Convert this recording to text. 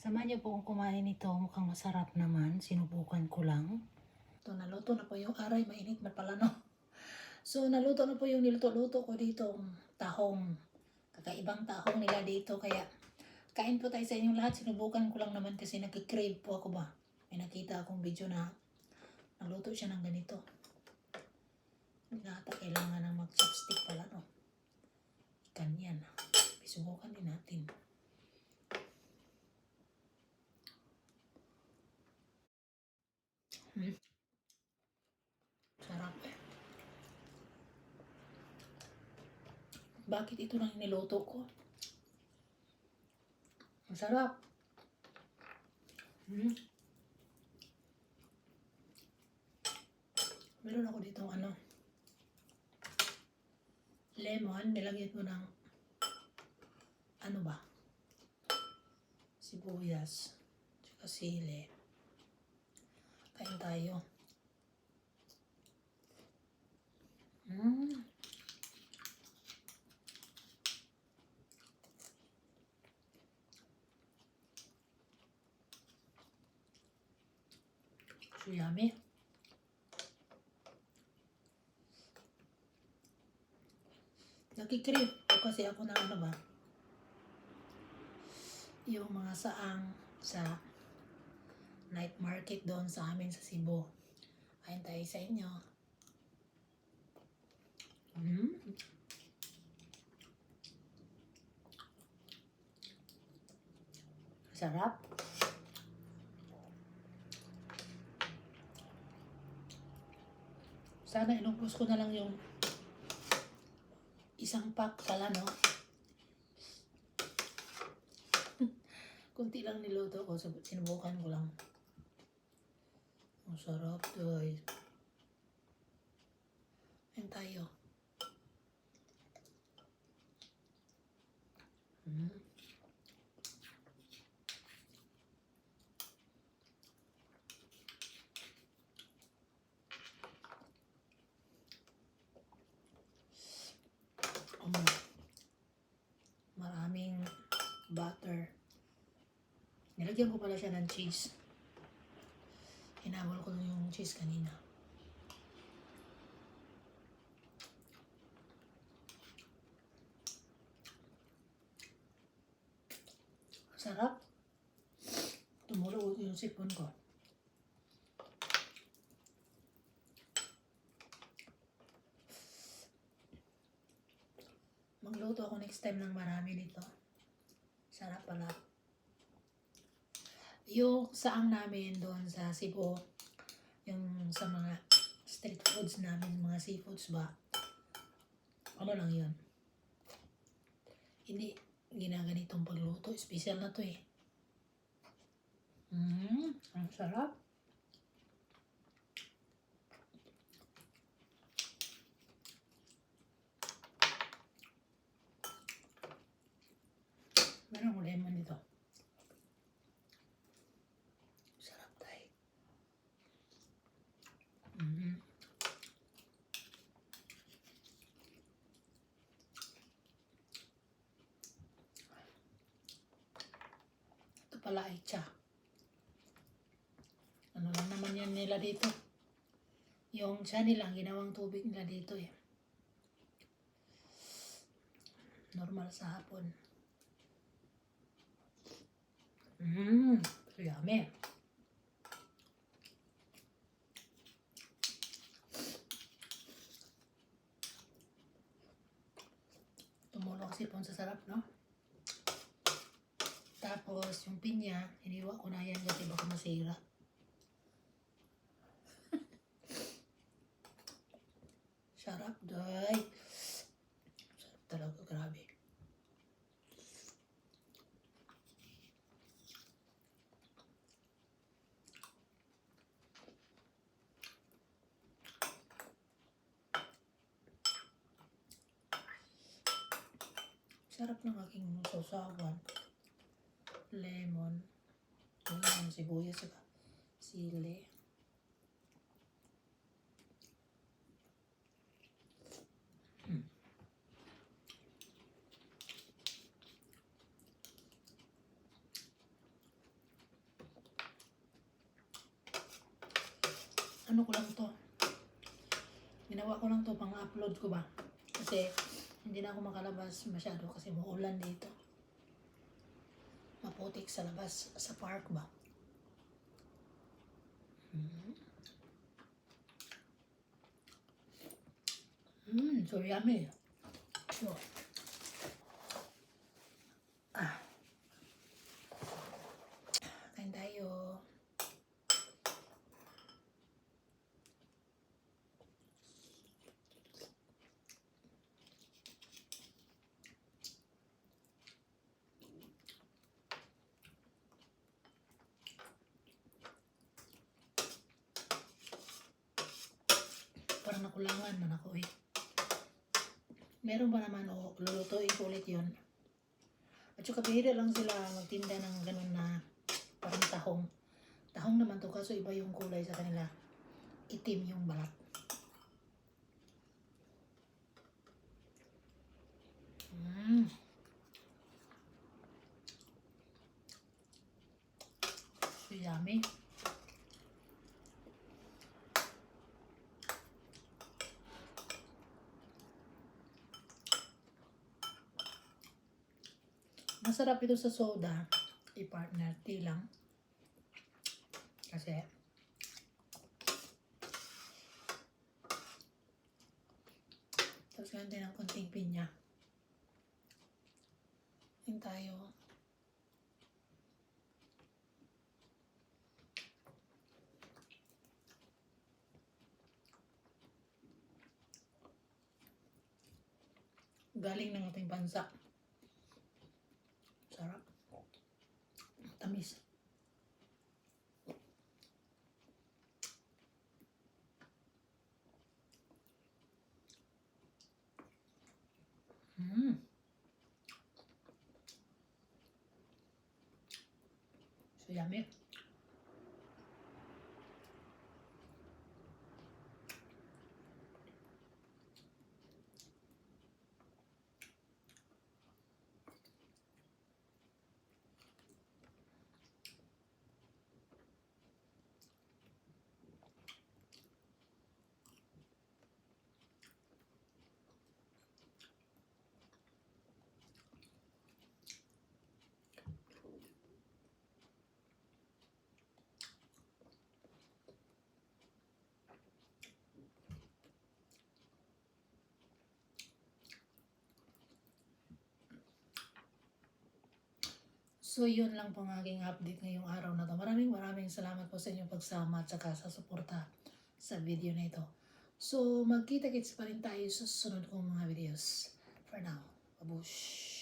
Samahan niyo po akong kumain nito. Mukhang masarap naman. Sinubukan ko lang. Ito, naluto na po yung aray. Mainit na pala, no? So, naluto na po yung niluto-luto ko dito. Tahong. Kakaibang tahong nila dito. Kaya, kain po tayo sa inyong lahat. Sinubukan ko lang naman kasi nag-crave po ako ba. May nakita akong video na naluto siya ng ganito. Hindi na ata kailangan ng mag-chopstick pala, no? Ikan yan. Subukan din natin. Sarap eh. Bakit ito lang niluto ko? Masarap. Meron ako dito lemon. Nilagyan ko ng sibuyas. Tsaka sili. Kain tayo. So yummy. Nakikrib kasi ako ng yung mga saang sa night market doon sa amin sa Cebu. Kain tayo sa inyo. Sarap. Sana inubos ko na lang yung isang pack pala, no? Kunti lang niluto ko, sinubukan ko lang. Ang sarap, guys. Ayan tayo. Maraming butter. Nilagyan ko pala siya ng cheese. Hinabol ko yung cheese kanina. Sarap. Tumulo yung sipon ko. Magluto ako next time ng marami nito. Sarap pala. Yung saang namin doon sa Cebu, yung sa mga street foods namin, mga seafoods ba, ano lang yun. Hindi ginaganitong pagluto. Special na to eh. Ang sarap. Meron ko lemon dito. Sarap tayo. Ito pala ay cha. Ano lang naman yan nila dito. Yung cha nilang ginawang tubig nila dito eh. Normal sa hapon. Yummy. Tumulo kasi po sa sarap, no? Tapos, yung pinya, iniwa ko na yan kasi baka masira. Sarap, day. Sarap talaga, grabe. Sarap ng aking sausawan. Lemon. Sibuyas at sili. ano ko lang to. Ginawa ko lang to pang upload ko ba. Kasi hindi na ako makalabas masyado kasi maulan dito. Maputik sa labas sa park ba. So yummy. So, kain tayo. Parang nakulangan man ako eh. Meron ba naman o lulutuin ko ulit yun. At saka bihira lang sila magtinda ng ganun na parang tahong. Tahong naman to kaso iba yung kulay sa kanila. Itim yung balat. So yummy. Masarap ito sa soda. I-partner tea lang. Kasi tapos ganun din ang konting pinya. Yung tayo. Galing ng ating bansa. Sarap. Tamis. So yummy. So yun lang po ang aking update ngayong araw na to. Maraming salamat po sa inyong pagsama at saka sa suporta sa video na ito. So magkita-kits pa rin tayo sa susunod kong mga videos. For now, babush!